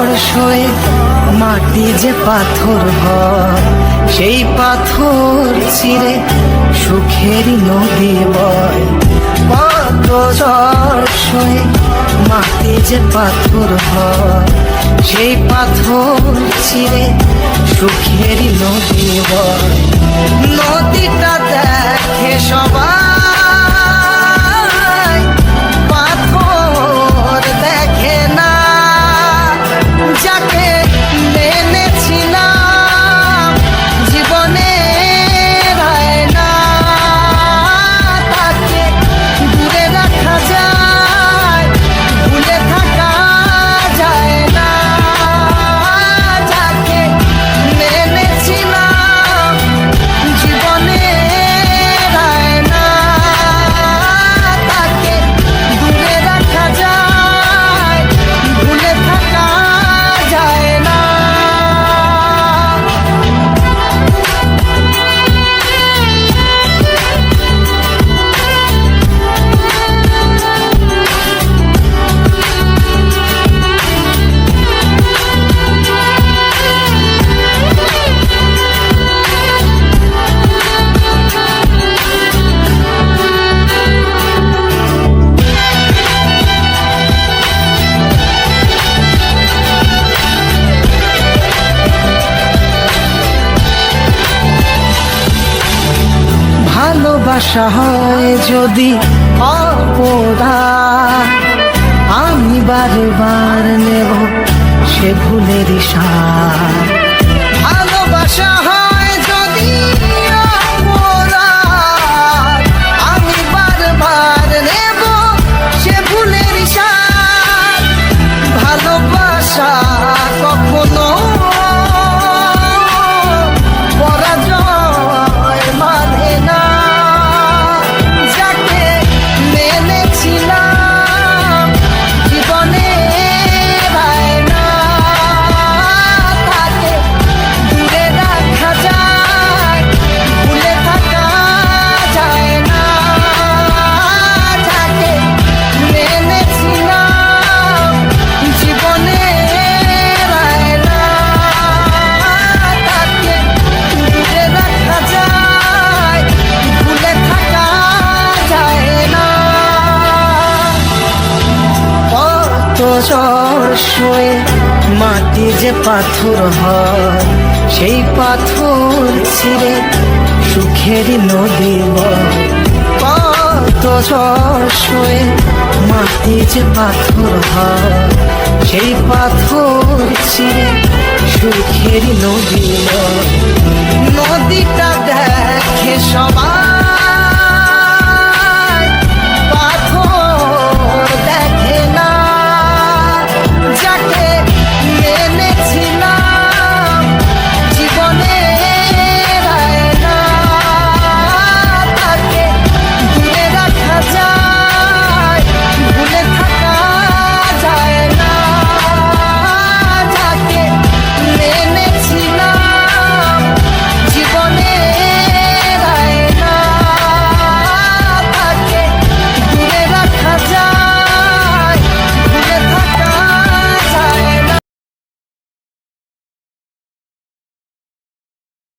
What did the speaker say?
ঝড় সয়ে মাটি যে পাথর হয়, সেই পাথর চিরে সুখেরই নদী বয়। কত ঝড় সয়ে মাটি যে পাথর হয়, সেই পাথর চিরে সুখেরই নদী বয়। নদীটা দেখে সবাই, পাথর দেখে না। যাকে মেনেছিলাম জীবনে না, তাকে দূরে রাখা যায়, ভুলে থাকা যায় না। যাকে মেনেছিলাম জীবনে না, তাকে দূরে রাখা যায়, ভুলে থাকা যায় না। ভালোবাসা হয় যদি অপরাধ, আমি বারবার নেব সে ভুলের সাথ। ভালোবাসা হয় যদি অপরাধ, আমি বারবার নেব সে ভুলের সাথ। ভালোবাসা কখনো পরাজয় মানে না। যাকে মেনেছিলাম জীবনে না, তাকে দূরে রাখা যায়, ভুলে থাকা যায় না। যাকে মেনেছিলাম জীবনে না, তাকে দূরে রাখা যায়, ভুলে থাকা যায় না। কত ঝড় সয়ে মাটি যে পাথর হয়, সেই পাথর ছিঁড়ে সুখেরই নদী বয়। কত ঝড় সয়ে মাটি যে পাথর হয়, সেই পাথর ছিঁড়ে সুখেরই নদী বয়। নদীটা দেখে সবাই,